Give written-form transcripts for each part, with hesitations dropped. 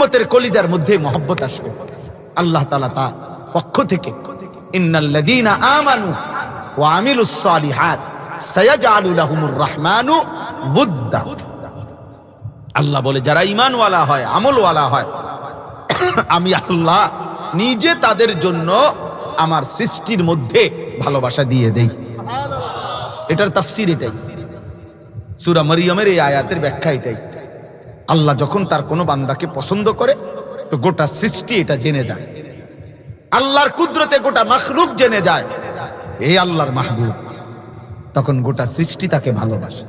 উম্মতের কলিজার মধ্যে মহব্বত আসবে। আল্লাহ তাআলা তার পক্ষ থেকে ইন্নাল্লাযীনা আমানু ওয়া আমিলুস সালিহাত সায়াজআলু লাহুমুর রাহমানু ওয়ুদ্দা। আল্লাহ বলে যারা ঈমানওয়ালা হয়, আমলওয়ালা হয়, আমি আল্লাহ নিজে তাদের জন্য আমার সৃষ্টির মধ্যে ভালোবাসা দিয়ে দেই। এটার তাফসীর এটাই, সূরা মারইয়ামের এই আয়াতের ব্যাখ্যা এটাই। আল্লাহ যখন তার কোনো বান্দাকে পছন্দ করে তো গোটা সৃষ্টি এটা জেনে যায়। আল্লাহর কুদরতে গোটা মাখলুক জেনে যায় এই আল্লাহর মাহবুব, তখন গোটা সৃষ্টি তাকে ভালোবাসে,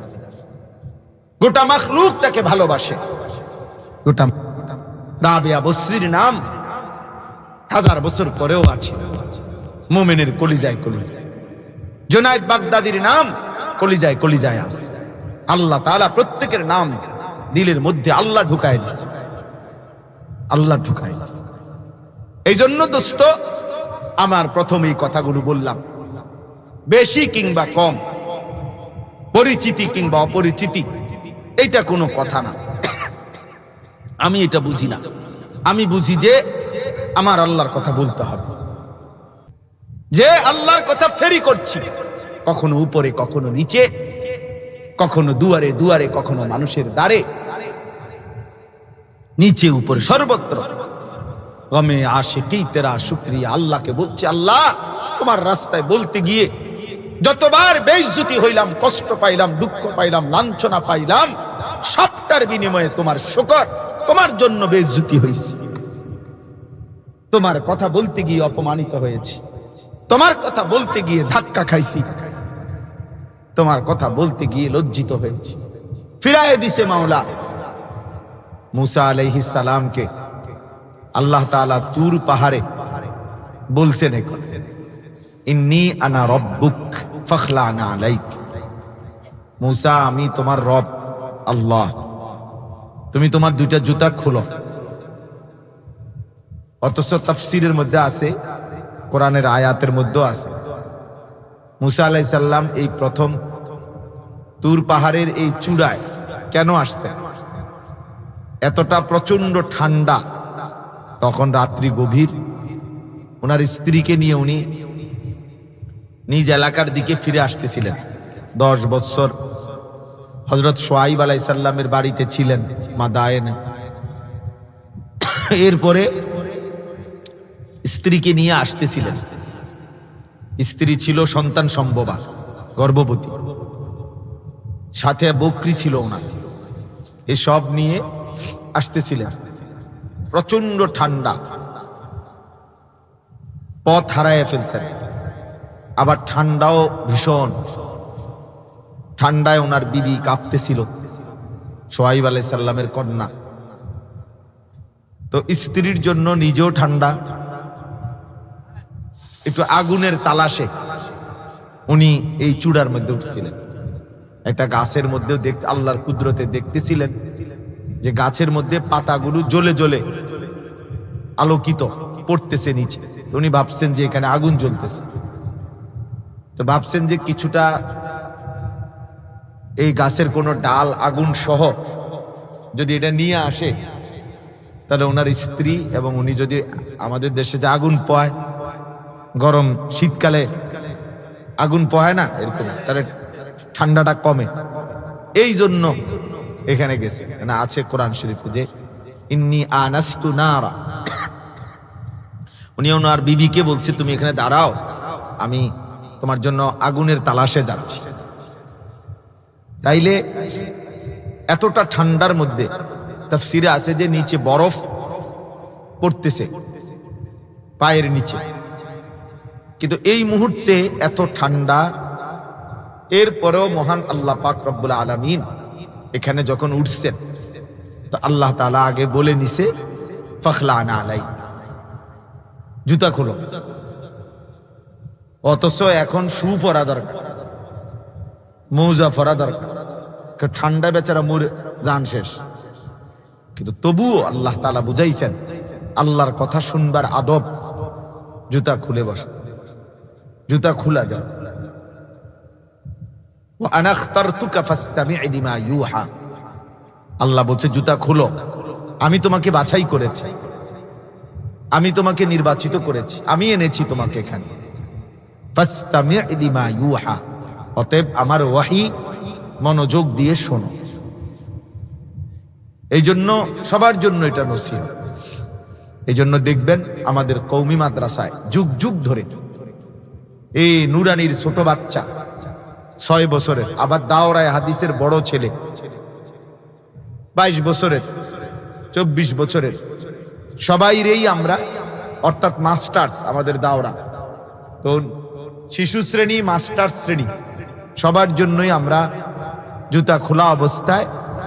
গোটা মাখলুক তাকে ভালোবাসে। গোটা রাবেয়া বসরির নাম 1000 বছর পরেও আছে মুমিনের কলিজায় কলিজায়। জুনায়েদ বাগদাদির নাম কলিজায় কলিজায় আছে। আল্লাহ তাআলা প্রত্যেকের নাম দিলের মধ্যে আল্লাহ ঢুকায় দিয়েছে, আল্লাহ ঢুকায় দিয়েছে। এই জন্য দোস্ত আমার প্রথম এই কথাগুলো বললাম, বেশি কিংবা কম, পরিচিতি কিংবা অপরিচিতি, এটা কোনো কথা না। আমি এটা বুঝি না। আমি বুঝি যে আমার আল্লাহর কথা বলতে হবে, যে আল্লাহর কথা ফেরি করছি, কখনো উপরে কখনো নিচে, কখনো দুয়ারে দুয়ারে, কখনো মানুষের দ্বারে, নিচে উপরে সর্বত্র। গমে আশিকি তেরা শুকরিয়া, আল্লাহকে বলছি আল্লাহ তোমার রাস্তায় বলতে গিয়ে যতবার বেইজ্জতি হইলাম, কষ্ট পাইলাম, দুঃখ পাইলাম, লাঞ্ছনা পাইলাম, সবটার বিনিময়ে তোমার শুকর, তোমার জন্য বেইজ্জতি হয়েছি, তোমার কথা বলতে গিয়ে অপমানিত হয়েছি, তোমার কথা বলতে গিয়ে ধাক্কা খাইছি, তোমার কথা বলতে গিয়ে লজ্জিত হয়েছি। ফিরায়ে দিছে মাওলা। মুসা আলাইহিস সালামকে আল্লাহ তাআলা তুর পাহাড়ে বলছেন ইন্নী আনা রব্বুক ফাখলানা আলাইক। মুসা আমি তোমার রব আল্লাহ, তুমি তোমার দুইটা জুতা খুলো। অথচ তাফসীরের মধ্যে আছে, কোরআনের আয়াতের মধ্যেও আছে, মুসা আলাইহিস সালাম এই প্রথম তুর পাহাড়ের এই চূড়ায় কেন আসছেন? এতটা প্রচন্ড ঠান্ডা, তখন রাত্রি গভীর, ওনার স্ত্রীকে নিয়ে উনি নিজ এলাকার দিকে ফিরে আসতেছিলেন। 10 বছর হযরত শুআইব আলাইহিস সালামের বাড়িতে ছিলেন মাদায়েনে। এরপরে স্ত্রীকে নিয়ে আসতেছিলেন। স্ত্রী ছিল সন্তান সম্ভবা, গর্ভবতী, সাথে বকরি ছিল ওনার, এসব নিয়ে আসতেছিলেন। প্রচন্ড ঠান্ডা, পথ হারায় ফেলছেন, আবার ঠান্ডাও ভীষণ। ঠান্ডায় ওনার বিবি কাঁপতেছিল, শুআইব আলাইহিস সালামের কন্যা। তো স্ত্রীর জন্য নিজেও ঠান্ডা, একটু আগুনের তালাশে উনি এই চূড়ার মধ্যে উঠছিলেন। একটা গাছের মধ্যেও দেখতে আল্লাহর কুদরতে দেখতেছিলেন যে গাছের মধ্যে পাতাগুলো জ্বলে জ্বলে আলোকিত পড়তেছে নিচে। উনি ভাবছেন যে এখানে আগুন জ্বলতেছে, তো ভাবছেন যে কিছুটা এই গাছের কোনো ডাল আগুন সহ যদি এটা নিয়ে আসে, তাহলে ওনার স্ত্রী এবং উনি যদি, আমাদের দেশে যে আগুন পোহায় গরম শীতকালে আগুন পোহায় না এরকম, তাহলে ঠান্ডাটা কমে। এই জন্য এখানে গেছে। না আছে কোরআন শরীফে যে ইন্নী আনাস্তু নারা, উনি ওনার বিবিকে বলছে তুমি এখানে দাঁড়াও, আমি তোমার জন্য আগুনের তালাশে যাচ্ছি। তাইলে এতটা ঠান্ডার মধ্যে তাফসীরে আছে যে নিচে বরফ পড়তেছে পায়ের নিচে, কিন্তু এই মুহূর্তে এত ঠান্ডা, এরপরেও মহান আল্লাহ পাক রব্বুল আলামিন এখানে যখন উঠছেন তো আল্লাহ তাআলা আগে বলে নিছে ফাখলানা আলাই, জুতা খোলো। অথচ এখন শু পরা দরকার, মোজা পরা দরকার, ঠান্ডা বেচারা মরে জান শেষ। কিন্তু তবুও আল্লাহ তাআলা বুঝাইছেন আল্লাহর কথা শুনবার আদব, জুতা খুলে বসো, জুতা খোলা যাও। ওয়া আনা আখতারতুকা ফাসতামি' লিমা ইউহা, আল্লাহ বলছে জুতা খুলো, আমি তোমাকে বাছাই করেছি, আমি তোমাকে নির্বাচিত করেছি, আমি এনেছি তোমাকে এখানে। ফাসতামি' লিমা ইউহা, অতএব আমার ওয়াহি মনোযোগ দিয়ে শোনো। এই জন্য সবার জন্য এটা নসিহত। এই জন্য দেখবেন আমাদের কওমি মাদ্রাসায় যুগ যুগ ধরে এই নুরানির ছোট বাচ্চা 6 বছরের, আবার দাওরায়ে হাদিসের বড় ছেলে 22 বছরের, 24 বছরের, সবাইরেই আমরা, অর্থাৎ মাস্টার্স আমাদের দাওরা, তো শিশু শ্রেণী, মাস্টার্স শ্রেণী সবার জন্যই আমরা জুতা খোলা অবস্থায়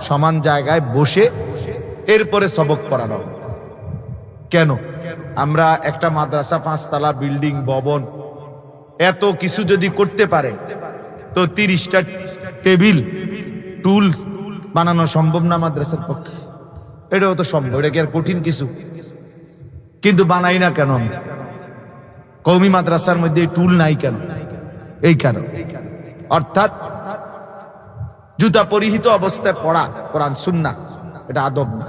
সমান জায়গায় বসে এরপরে সবক পড়ানো। কেন? আমরা একটা মাদ্রাসা 5 তলা বিল্ডিং, ভবন, এত কিছু যদি করতে পারে তো 30টা টেবিল, টুল বানানো সম্ভব না মাদ্রাসার পক্ষে? এটাও তো সম্ভব, এটা কি আর কঠিন কিছু? কিন্তু বানাই না কেন আমরা? কওমি মাদ্রাসার মধ্যে টুল নাই কেন? এই কারণ, অর্থাৎ জুতা পরিহিত অবস্থায় পড়া কোরআন সুন্নাহ, এটা আদব না,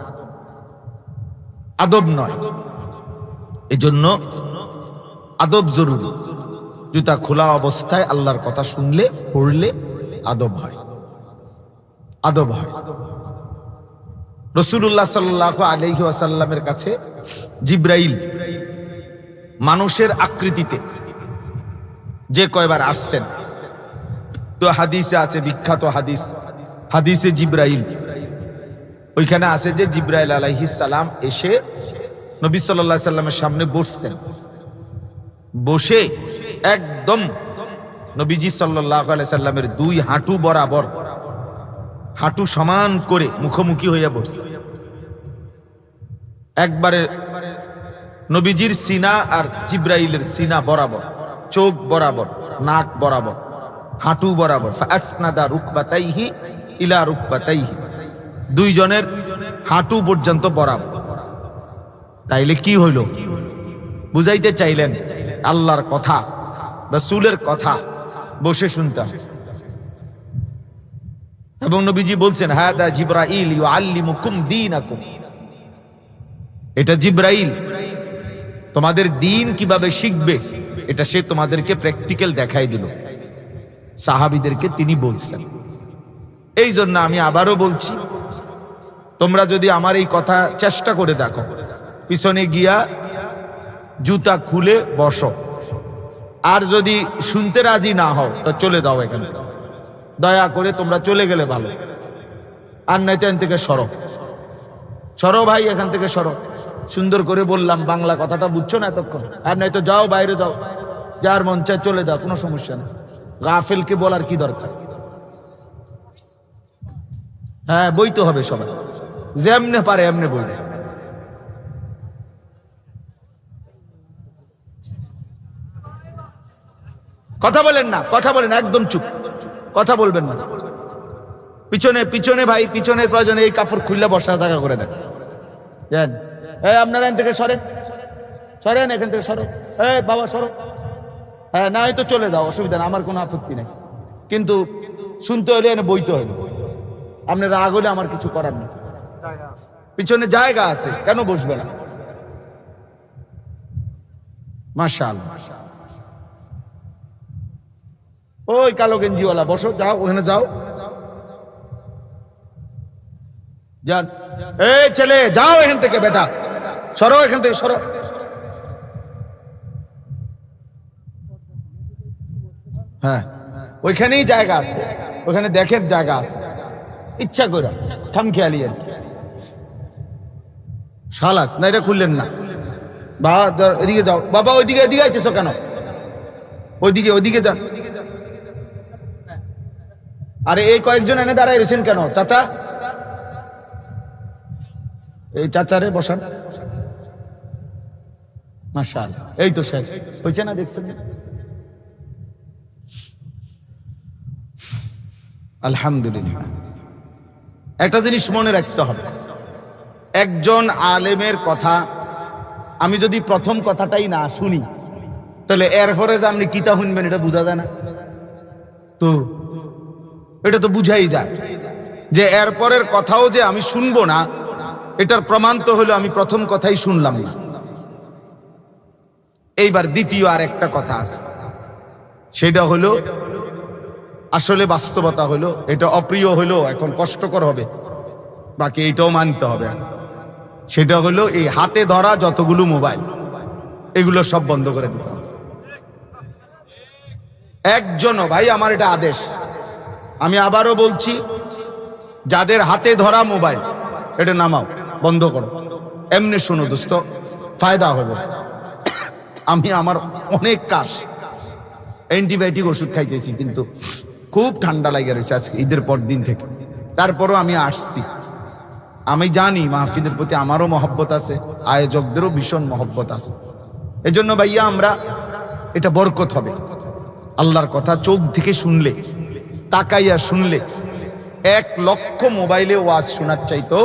আদব নয়। এজন্য আদব জরুরি। জুতা খোলা অবস্থায় আল্লাহর কথা শুনলে, পড়লে আদব হয়, আদব হয়। রাসূলুল্লাহ সাল্লাল্লাহু আলাইহি ওয়াসাল্লামের কাছে জিবরাইল মানুষের আকৃতিতে যে কয়বার আসছেন, তো হাদিসে আছে, বিখ্যাত হাদিস, হাদিসে জিবরাইল, ওইখানে আছে যে জিবরাইল আলাইহিস সালাম এসে নবী সাল্লাল্লাহু আলাইহি সাল্লামের সামনে বসছেন, বসে একদম নবীজি সাল্লাল্লাহু আলাইহি সাল্লামের 2 হাঁটু বরাবর, হাঁটু সমান করে মুখোমুখি হইয়া বসছে। একবারে নবীজির সিনা আর জিবরাইলের সিনা বরাবর, চোখ বরাবর, নাক বরাবর, হাঁটু বরাবর। ফাসনাদা রুকবাতাইহি ইলা রুকবাতাইহি, দুইজনের হাঁটু পর্যন্ত বরাবর। তাইলে কি হইল? বুঝাইতে চাইলেন আল্লাহর কথা, রাসূলের কথা বসে শুনতাম। এবং নবীজি বলছেন, হাদা জিবরাইল ইউআল্লিমুকুম দীনাকুম, এটা জিবরাইল তোমাদের দ্বীন কিভাবে শিখবে এটা সে তোমাদেরকে প্র্যাকটিক্যাল দেখাই দিল। সাহাবীদেরকে তিনি বলছেন। এই জন্য আমি আবারও বলছি, তোমরা যদি আমার এই কথা চেষ্টা করে দেখো, পিছনে গিয়া জুতা খুলে বসো, আর যদি শুনতে রাজি না হও তো চলে যাও এখান থেকে, দয়া করে তোমরা চলে গেলে ভালো, আর নয়তো এখান থেকে সরো, সরো ভাই, এখান থেকে সরো। সুন্দর করে বললাম, বাংলা কথাটা বুঝছো না এতক্ষণ? আর নয়তো যাও, বাইরে যাও, যার মন চায় চলে যাও, কোনো সমস্যা নেই। গাফেলকে বলার কি দরকার? হ্যাঁ, বইতে হবে সবাই, যেমনে পারে এমনে বই। কথা বলেন না, কথা বলেন, একদম চুপ, কথা বলবেন না। পিছনে পিছনে ভাই, পিছনে প্রয়োজনে এই কাপড় খুললে বসার জায়গা করে দেন। আপনারা এখান থেকে সরেন, সরেন এখান থেকে, সরো, বাবা সরো। হ্যাঁ, না হয়তো চলে যাও, অসুবিধা না, আমার কোনো আপত্তি নেই, কিন্তু শুনতে হলে এনে বইতে হইল। আপনি রাগ হলে আমার কিছু করার নেই, পিছনে জায়গা আছে, কেন বসবে না? মাশাআল্লাহ। ওই কালো গেঞ্জিওয়ালা বসো, যাও ওখানে যাও, যান। এই ছেলে, যাও এখান থেকে, বেটা সরো এখান থেকে, সরো। হ্যাঁ, ওইখানেই জায়গা আছে, ওখানে দেখেন জায়গা আছে, ইচ্ছা করে খামখেয়ালি আর কি। শালাস না, এটা খুললেন না। বাবা এদিকে যাও, বাবা ওইদিকে, এদিকে আইতেছো কেন? ওইদিকে, ওইদিকে যান। আরে এই কয়েকজন এনে দাঁড়ায় রয়েছেন কেন? চাচা, এই চাচারে বসান। মাশাআল্লাহ, এই তো শেষ হয়েছে না, দেখছেন? আলহামদুলিল্লাহ। একটা জিনিস মনে রাখতে হবে, একজন আলেমের কথা আমি যদি প্রথম কথাটাই না শুনি, তাহলে এর পরে যে আপনি কিতা শুনবেন এটা বোঝা যায় না তো? এটা তো বুঝাই যায় যে এরপরের কথাও যে আমি শুনবো না, এটার প্রমাণ তো হলো আমি প্রথম কথাই শুনলাম না। এইবার দ্বিতীয় আর একটা কথা আছে, সেটা হলো আসলে বাস্তবতা হলো, এটা অপ্রিয় হলো, এখন কষ্টকর হবে, বাকি এইটাও মানতে হবে। সেটা হলো এই হাতে ধরা যতগুলো মোবাইল, এগুলো সব বন্ধ করে দিতে হবে। একজনও, ভাই আমার এটা আদেশ, আমি আবারও বলছি, যাদের হাতে ধরা মোবাইল এটা নামাও, বন্ধ করো। এমনি শোনো দোস্ত, ফায়দা হবে। আমি আমার অনেক কাশ, অ্যান্টিবায়োটিক ওষুধ খাইতেছি, কিন্তু খুব ঠান্ডা লাগে রয়েছে আজকে ঈদের পর দিন থেকে। তারপরও আমি আসছি। আমি জানি মাহফিলের প্রতি আমারও মহব্বত আছে, আয়োজকদেরও ভীষণ মহব্বত আছে। এজন্য ভাইয়া আমরা, এটা বরকত হবে। আল্লাহর কথা চোখ থেকে শুনলে, তাকাইয়া শুনলে 1 লক্ষ মোবাইলে ওয়াজ শোনার চাইতো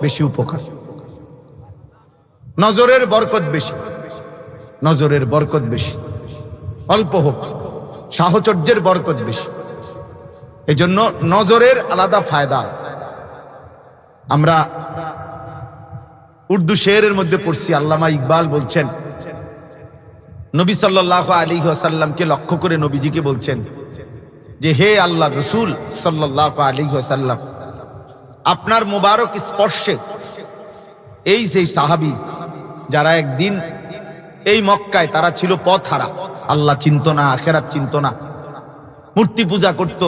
বেশি উপকার। নজরের বরকত বেশি, নজরের বরকত বেশি, অল্প হোক, সাহচর্যের বরকত বেশি। এজন্য নজরের আলাদা ফায়দা আছে। আমরা উর্দু শেরের মধ্যে পড়ছি, আল্লামা ইকবাল বলছেন, নবী সাল্লাল্লাহু আলাইহি ওয়াসাল্লামকে লক্ষ্য করে নবীজিকে বলছেন যে, হে আল্লাহ রাসূল সাল্লাল্লাহু আলাইহি ওয়াসাল্লাম, আপনার মুবারক স্পর্শে এই সেই সাহাবী যারা একদিন এই মক্কায় তারা ছিল পথহারা, আল্লাহ চিনত না, আখিরাত চিনত না, মূর্তি পূজা করত,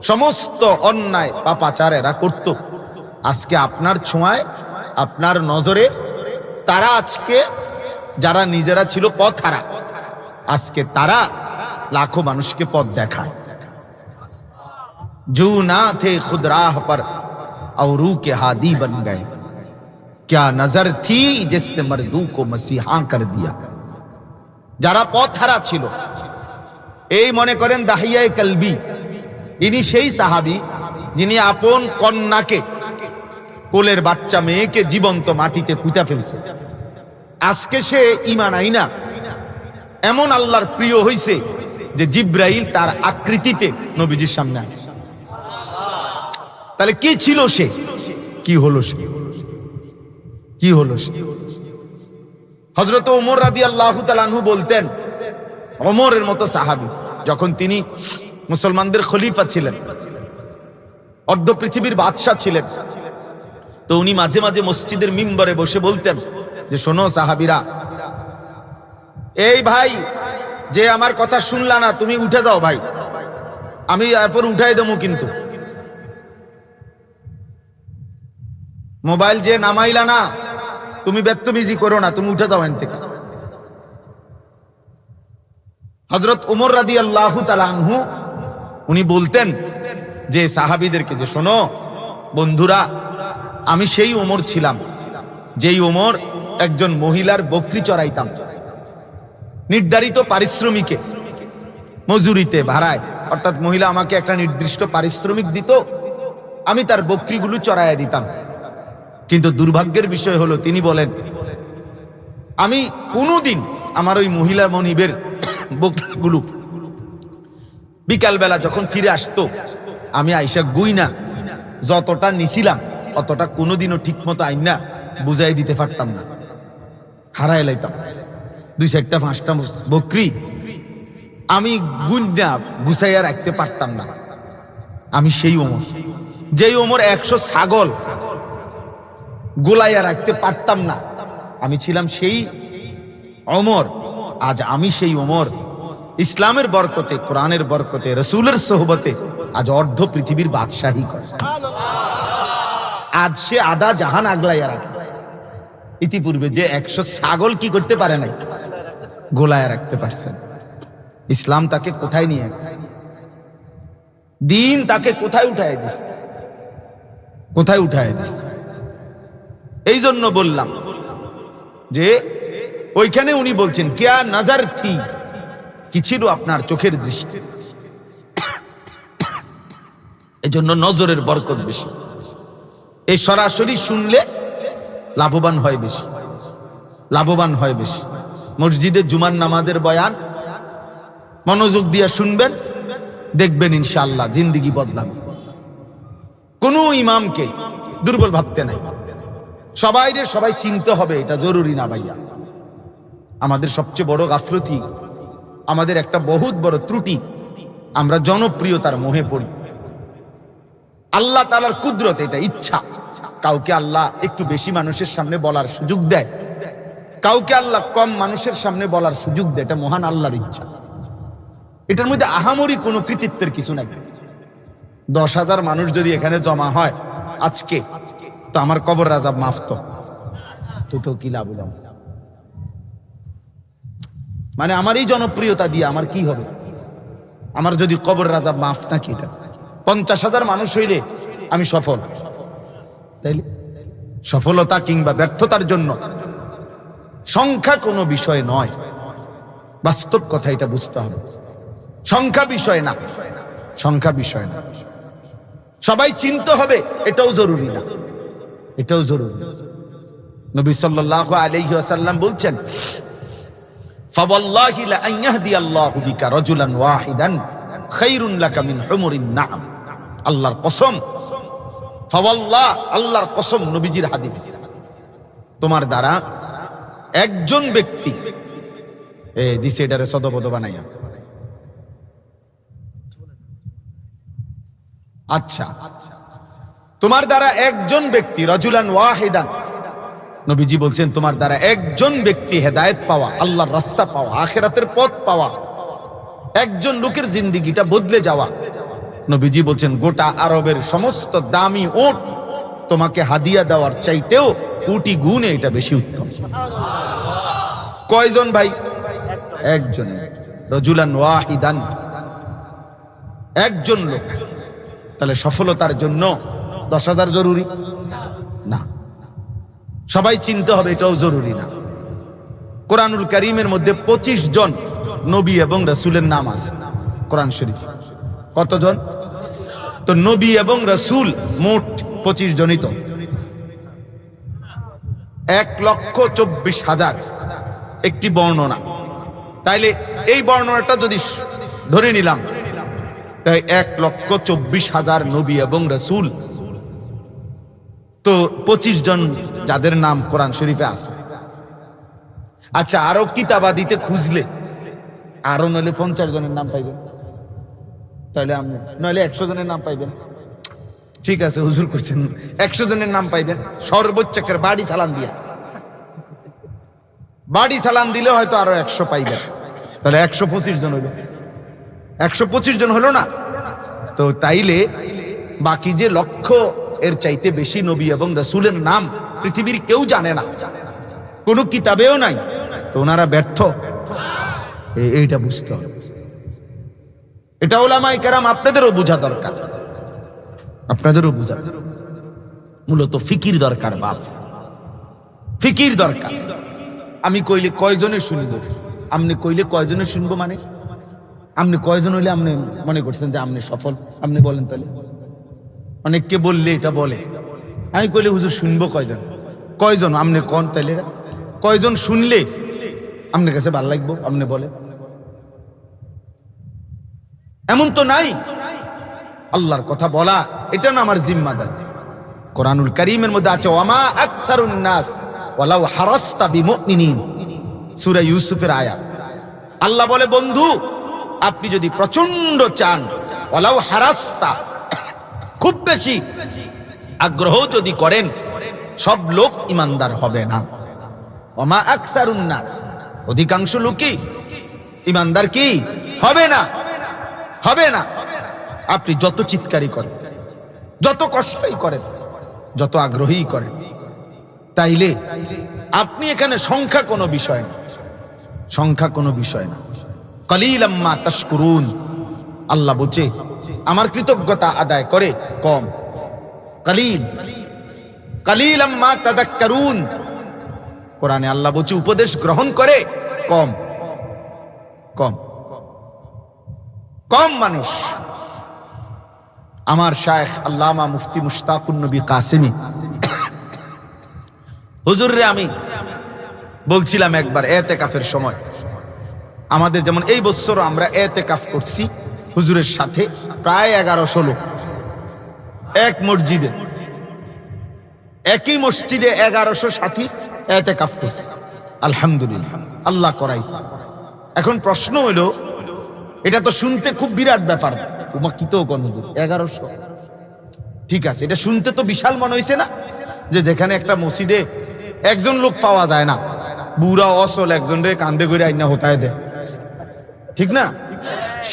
সমস্ত অন্যায় পাপাচার এরা করত। আজকে আপনার ছোঁয়ায়, আপনার নজরে তারা, আজকে যারা নিজেরা ছিল পথহারা, আজকে তারা লাখো মানুষকে পথ দেখায়। जो ना थे खुद राह पर औरू के हादी बन गए, क्या नजर थी जिसने मर्दू को मसीहा कर दिया। যারা পথহারা ছিল, এই মনে করেন দাহিয়ায়ে কলবি, ইনি সেই সাহাবী যিনি আপন কন্যাকে, কোলের বাচ্চা মেয়েকে জীবন্ত মাটিতে পুঁতা ফেলছে। আজকে সে ঈমান আইনা এমন আল্লাহর প্রিয় হইছে যে জিব্রাইল তার আকৃতিতে নবীজির সামনে আসে। তাহলে কি ছিল সে, কি হলো সে, কি হলো সে? হযরত ওমর রাদিয়াল্লাহু তাআলা আনহু বলতেন, ওমরের মতো সাহাবী যখন তিনি মুসলমানদের খলিফা ছিলেন, অর্ধ পৃথিবীর বাদশা ছিলেন, তো উনি মাঝে মাঝে মসজিদের মিম্বরে বসে বলতেন যে, শোনো সাহাবীরা, এই ভাই যে আমার কথা শুনলা না, তুমি উঠে যাও ভাই, আমি এরপর উঠাই দেবো, কিন্তু মোবাইল যে নামাইলা না, তুমি বেত্তবিজি করো না, তুমি উঠে যাও এখান থেকে। হযরত ওমর রাদিয়াল্লাহু তাআলা আনহু উনি বলতেন যে সাহাবীদেরকে, যে শোনো বন্ধুরা, আমি সেই ওমর ছিলাম যেই ওমর একজন মহিলার বকরি চড়াইতাম, নির্ধারিত পারিশ্রমিকে, মজুরিতে, ভাড়ায়, অর্থাৎ মহিলা আমাকে একটা নির্দিষ্ট পারিশ্রমিক দিত, আমি তার বকরিগুলো চড়াইয়া দিতাম। কিন্তু দুর্ভাগ্যের বিষয় হলো, তিনি বলেন, আমি কোনোদিন আমার ওই মহিলা মনিবের বকরিগুলো বিকালবেলা যখন ফিরে আসতো, আমি আইসা গুইনা যতটা নিছিলাম অতটা কোনোদিনও ঠিক মতো আইনা বুঝাই দিতে পারতাম না, হারাই লাইতাম। 2-4টা 5টা বকরি আমি গুইনা গুছাইয়া রাখতে পারতাম না। আমি সেই ওমর, যেই ওমর 100 ছাগল গোলাইয়া রাখতে পারতাম না, আমি ছিলাম সেই ওমর। আজ আমি সেই ওমর, ইসলামের বরকতে, কোরআনের বরকতে, রাসূলের সোহবতে আজ অর্ধ পৃথিবীর বাদশাহী করে। আজ সে আধা জাহান আগলাইয়া রাখে। ইতিপূর্বে যে 100 ছাগল কি করতে পারে নাই, গোলাইয়া রাখতে পারছেন। ইসলাম তাকে কোথায় নিয়ে গেছে, দিন তাকে কোথায় উঠায় দিছে, কোথায় উঠায় দিছে। এই জন্য বললাম যে ওইখানে উনি বলছেন, কিয়া নজর থি, কি ছিল আপনার চোখের দৃষ্টি। এজন্য নজরের বরকত বেশি। এই সরাসরি শুনলে লাভবান হয় বেশি, লাভবান হয় বেশি। মসজিদে জুমার নামাজের বয়ান মনোযোগ দিয়ে শুনবেন, দেখবেন ইনশাআল্লাহ জিন্দেগি বদলাবে। কোন ইমামকে দুর্বল ভাবতে নাই, সবাই চিনতে হবে এটা জরুরি না ভাইয়া। আমাদের সবচেয়ে বড় গাফলতি, আমাদের একটা বহুত বড় ত্রুটি, আমরা জনপ্রিয়তার মোহে পড়ি। আল্লাহ তাআলার কুদরত, এটা ইচ্ছা। কাউকে আল্লাহ একটু বেশি মানুষের সামনে বলার সুযোগ দেয়, কাউকে আল্লাহ কম মানুষের সামনে বলার সুযোগ দেয়, এটা মহান আল্লাহর ইচ্ছা। এটার মধ্যে আহামরি কোনো কৃতিত্বের কিছু নাই। 10,000 মানুষ যদি এখানে জমা হয় আজকে, তো আমার কবর আযাব মাফ তো কি লাভ হলো? মানে আমার এই জনপ্রিয়তা দিয়ে আমার কি হবে? আমার যদি কবর আযাব মাফ নাকি? এটা 50,000 মানুষ হইলে আমি সফল। তাইলে সফলতা কিংবা ব্যর্থতার জন্য সংখ্যা কোনো বিষয় নয়, বাস্তব কথা এটা বুঝতে হবে। সংখ্যা বিষয় না, সংখ্যা বিষয় না। সবাই চিনতে হবে, এটাও জরুরি না, এটাও জরুরি। নবী সাল্লাল্লাহু আলাইহি ওয়াসাল্লাম বলছেন, ফাওয়াল্লাহি লা আন ইয়াহদিয়াল্লাহু বিকা রাজুলান ওয়াহিদান খায়রুন লাকা মিন হুমুরিন নাম। আল্লাহর কসম, ফাওয়াল্লাহ, আল্লাহর কসম, নবীজির হাদিস, তোমার দ্বারা একজন ব্যক্তি দিছে এটারে সদপদ বানাইয়া। আচ্ছা, তোমার দ্বারা একজন ব্যক্তি, রাজুলান ওয়াহিদান, নবীজি বলছেন তোমার দ্বারা একজন ব্যক্তি হেদায়েত পাওয়া, আল্লাহর রাস্তা পাওয়া, আখিরাতের পথ পাওয়া, একজন লোকের জিন্দেগিটা বদলে যাওয়া। নবীজি বলছেন গোটা আরবের সমস্ত দামি উট তোমাকে হাদিয়া দেওয়ার চাইতেও কোটি গুণে এটা বেশি উত্তম। কয়জন ভাই? একজন। রাজুলান ওয়াহিদান, একজন লোক। তাহলে সফলতার জন্য 10,000 জরুরি না, সবাই চিনতে হবে এটাও জরুরি না। কোরআনুল কারীমের মধ্যে 25 জন নবী এবং রাসূলের নাম আছে কোরআন শরীফ। কতজন? তো নবী এবং রাসূল মোট 25 জনই তো 1,24,000 একটি বর্ণনা। তাইলে এই বর্ণনাটা যদি ধরে নিলাম, তাই 1,24,000 নবী এবং রাসূল, তো 25 জন যাদের নাম কোরআন শরীফে আছে। আচ্ছা, আরো কিতাবাদিতে খুঁজলে আরো নইলে 50 জনের নাম পাইবেন, তাহলে আপনি নইলে 100 জনের নাম পাইবেন। ঠিক আছে, হুজুর করছেন 100 জনের নাম পাইবেন সর্বোচ্চ করে বাড়ি সালাম দিয়া, বাড়ি সালাম দিলে হয়তো আরো 100 পাইবেন, তাহলে 125 জন হইল। 125 জন হলো না? তো তাইলে বাকি যে লক্ষ এর চাইতে বেশি নবী এবং রাসূলের নাম পৃথিবীর কেউ জানে না, কোনো কিতাবেও নাই, তো ওনারা ব্যর্থ, এইটা বুঝতে হবে। এটা উলামায়ে কেরাম আপনাদেরও বোঝা দরকার, আপনাদেরও বোঝা। মূলত ফিকির দরকার, বাপ ফিকির দরকার। আমি কইলে কয়জনে শুনবো, আপনি কইলে কয়জনে শুনবো, মানে আপনি কয়জন হইলে আপনি মনে করছেন যে আপনি সফল? আপনি বলেন তাহলে। অনেককে বললে এটা বলে, আমি কইলে হুজুর শুনবো কয়জন? কয়জন আপনি কোন? তাইলে কয়জন শুনলে আপনার কাছে ভালো লাগবো আপনি বলেন? এমন তো নাই। আল্লাহর কথা বলা এটা না আমার জিম্মাদারি। কোরআনুল কারীমের মধ্যে আছে ওয়ামা আকসারুন নাস ওয়ালাউ হারাসতা বিমুমিনিন, সূরা ইউসুফের আয়াত। আল্লাহ বলে, বন্ধু আপনি যদি প্রচন্ড চান, ওয়ালাউ হারাসতা, খুব বেশি আগ্রহ যদি করেন, সব লোক ইমানদার হবে না। ওয়ামা আকসারুন নাস, অধিকাংশ লোকই ইমানদার কি হবে না, হবে না। আপনি যত চিৎকারই করেন, যত কষ্টই করেন, যত আগ্রহী করেন, তাইলে আপনি এখানে সংখ্যা কোনো বিষয় না, সংখ্যা কোনো বিষয় না। কলিলাম মা তাশকুরুন, আল্লাহ বলছে আমার কৃতজ্ঞতা আদায় করে কম। কলিল, কলিলাম মা তাযাক্কারুন, কোরআনে আল্লাহ বলছে উপদেশ গ্রহণ করে কম, কম, কম মানুষ। আমার শায়েখ আল্লামা মুফতি মুশতাকুন নবী কাসেমি হুজুররে আমি বলছিলাম একবার এতেকাফের সময়, আমাদের যেমন এই বছর আমরা এতেকাফ করছি হুজুরের সাথে প্রায় 1100 লোক এক মসজিদে। একই মসজিদে 1100 সাথী ইতিকাফ করছে। আলহামদুলিল্লাহ, আল্লাহ করাইছে। এখন প্রশ্ন হলো, এটা তো শুনতে খুব বিরাট ব্যাপার, তোমার কি তো কোন 1100, ঠিক আছে, এটা শুনতে তো বিশাল মনে হইছে না, যে যেখানে একটা মসজিদে একজন লোক পাওয়া যায় না, বুড়া অসল একজন রে কান্দে করে আইনা হতায় দেয়, ঠিক না,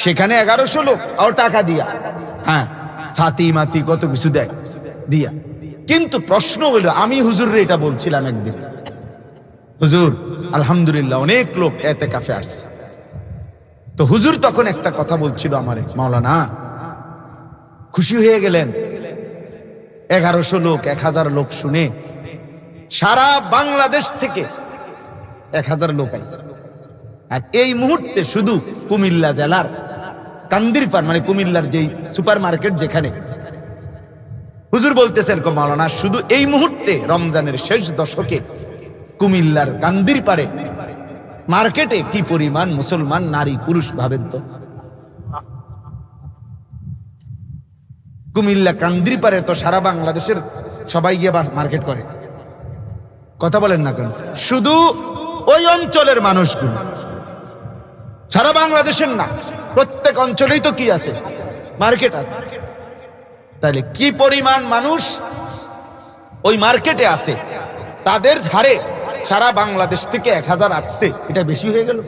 সেখানে 1100 লোক আর টাকা দিয়া, হ্যাঁ, ছাতি মাতি কত কিছু দেয় দিয়া। কিন্তু প্রশ্ন হলো, আমি হুজুর এটা বলছিলাম একদিন, হুজুর আলহামদুলিল্লাহ অনেক লোক ইতিকাফে আসছে, তো হুজুর তখন একটা কথা বলছিল আমারে, মাওলানা খুশি হয়ে গেলেন, 1100 লোক 1000 লোক শুনে সারা বাংলাদেশ থেকে 1000 লোক আইছে। আর এই মুহূর্তে শুধু কুমিল্লা জেলার কান্দিরপাড়, মানে কুমিল্লার যেই সুপার মার্কেট যেখানে, হুজুর বলতেছেন মাওলানা শুধু এই মুহূর্তে রমজানের শেষ দশকে কুমিল্লার কান্দিরপাড়ে মার্কেটে কি পরিমাণ মুসলমান নারী পুরুষ ভাবেন তো। কুমিল্লা কান্দিরপাড়ে তো সারা বাংলাদেশের সবাই গিয়ে মার্কেট করে, কথা বলেন না কেন, শুধু ওই অঞ্চলের মানুষগুলো, সারা বাংলাদেশের না, প্রত্যেক অঞ্চলেই তো কি আছে, মার্কেট আছে। তাহলে কি পরিমাণ মানুষ ওই মার্কেটে আছে, তাদের ধারে সারা বাংলাদেশ থেকে 1000 আসছে, এটা বেশি হয়ে গেল।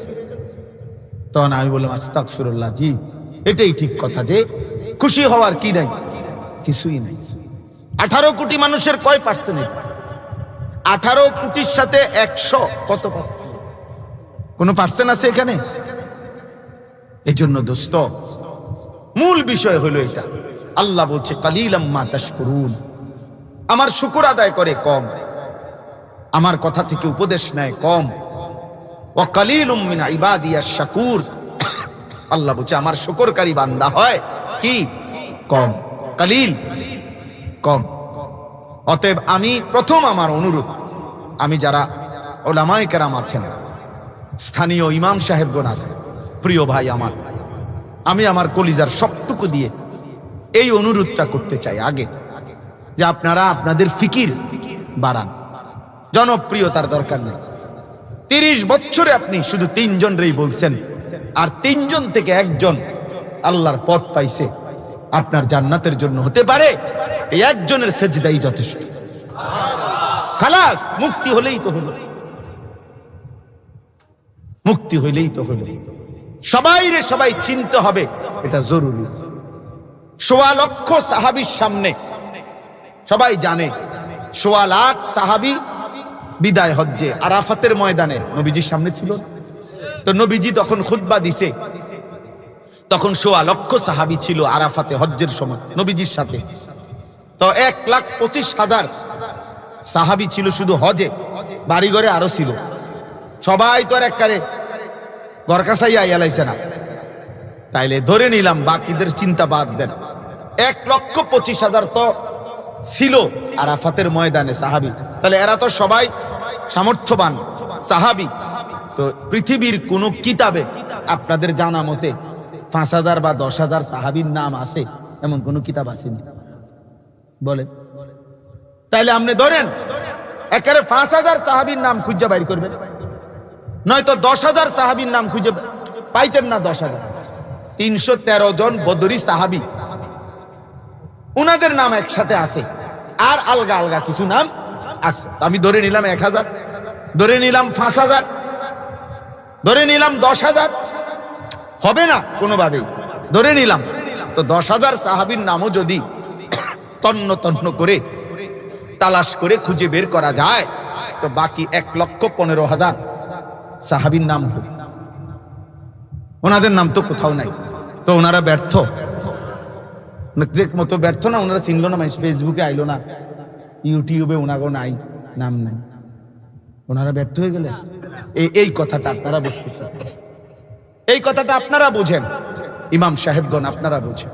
তখন আমি বললাম আস্তাগফিরুল্লাহ, জি এটাই ঠিক কথা, যে খুশি হওয়ার কি নাই, কিছুই নাই। 18 কোটি মানুষের কয় পার্সেন্ট এটা? 18 কোটির সাথে 100 কত পার্সেন্ট? কোন পার্সেন্ট আছে এখানে? এই জন্য দোস্ত, মূল বিষয় হলো এটা। আল্লাহ বলছে কালিলাম মা তাশকুরুন, আমার শুকর আদায় করে কম, আমার কথা থেকে উপদেশ নেয় কম। ওয়া কালিলুম মিন ইবাদিয়াশ শাকুর, আল্লাহ বলছে আমার শুকরকারী বান্দা হয় কি কম, কালিল, কম। অতএব আমি প্রথম আমার অনুরোধ, আমি যারা উলামায়ে কেরাম আছেন, স্থানীয় ইমাম সাহেবগণ আছে, প্রিয় ভাই আমার, আমি আমার কলিজার সবটুকু দিয়ে এই অনুরোধটা করতে চাই আগে, যে আপনারা আপনাদের ফিকির বাড়ান। জনপ্রিয়তার দরকার নেই। 30 বছরে আপনি শুধু 3 জনরেই বলছেন, আর 3 জন থেকে 1 জন আল্লাহর পথ পাইছে, আপনার জান্নাতের জন্য হতে পারে এই 1 জনের সেজদাই যথেষ্ট। খালাস, মুক্তি হলেই তো হলো, মুক্তি হইলেই তো হলো। সবাই চিনতে হবে, এটা জরুরি। 1.25 লক্ষ সাহাবীর সামনে সবাই জানে, 1.25 লাখ সাহাবী বিদায় হজ্জে আরাফাতের ময়দানে নবীজির সামনে ছিল। তো নবীজি তখন খুতবা দিছে, তখন 1.25 লক্ষ সাহাবী ছিল আরাফাতে হজ্জের সময় নবীজির সাথে। তো 1,25,000 সাহাবী ছিল শুধু হজে, বাড়িঘরে আরো ছিল। সবাই তো আর একবারে গরকাছাই আইয়ালাইছে না, তাইলে ধরে নিলাম বাকিদের চিন্তা বাদ দেন, 1,25,000 তো ছিল আরাফাতের ময়দানে সাহাবী। তাহলে এরা তো সবাই সামর্থ্যবান সাহাবী। তো পৃথিবীর কোন কিতাবে আপনাদের জানা মতে 5,000 বা 10,000 সাহাবীর নাম আছে এমন কোন কিতাব আসেনি? বলে তাইলে আপনি ধরেন একেবারে 5,000 সাহাবীর নাম খুঁজে বাইর করবেন, নয়তো 10,000 সাহাবীর নাম খুঁজে পাইতেন না। 10,000, 313 জন বদরি সাহাবী, উনাদের নাম একসাথে আছে, আর আলগা আলগা কিছু নাম আছে। আমি ধরে নিলাম 1,000, ধরে নিলাম 5,000, ধরে নিলাম 10,000, হবে না কোনোভাবেই, ধরে নিলাম। তো 10,000 সাহাবীর নামও যদি তন্ন তন্ন করে তালাশ করে খুঁজে বের করা যায়, তো বাকি 1,15,000 সাহাবীর নাম, ওনাদের নাম তো কোথাও নাই। তো ওনারা ব্যর্থ, যে মতো ব্যর্থ না, ওনারা চিনলো না, ফেসবুকে আইলো না, ইউটিউবে ওনাগো নাই, নাম নাই, ওনারা ব্যর্থ হয়ে গেলেন। এই কথাটা আপনারা বুঝতে, এই কথাটা আপনারা বুঝেন, ইমাম সাহেবগণ আপনারা বুঝেন।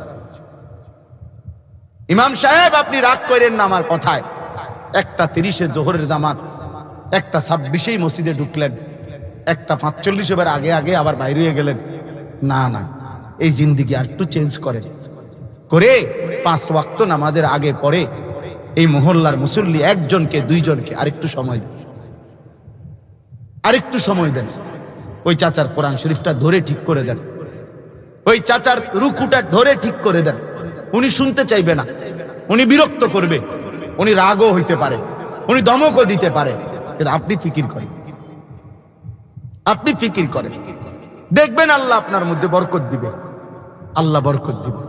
ইমাম সাহেব আপনি রাগ করেন না আমার কথায়, 1:30 জোহরের জামাত, 1:26 মসজিদে ঢুকলেন, 1:45 আগে আগে আবার বাইরে হয়ে গেলেন। না না, এই জিন্দিগি আর একটু চেঞ্জ করেন, করে 5 ওয়াক্ত নামাজের আগে পরে এই মহল্লার মুসল্লি একজনকে দুইজনকে আরেকটু সময় দেন, আরেকটু সময় দেন। ওই চাচার কোরআন শরীফটা ধরে ঠিক করে দেন, ওই চাচার রুকুটা ধরে ঠিক করে দেন। উনি শুনতে চাইবে না, উনি বিরক্ত করবে, উনি রাগও হইতে পারে, উনি ধমকও দিতে পারে, কিন্তু আপনি ফিকির করেন, আপনি ফিকির করেন, দেখবেন আল্লাহ আপনার মধ্যে বরকত দিবে, আল্লাহ বরকত দিবে।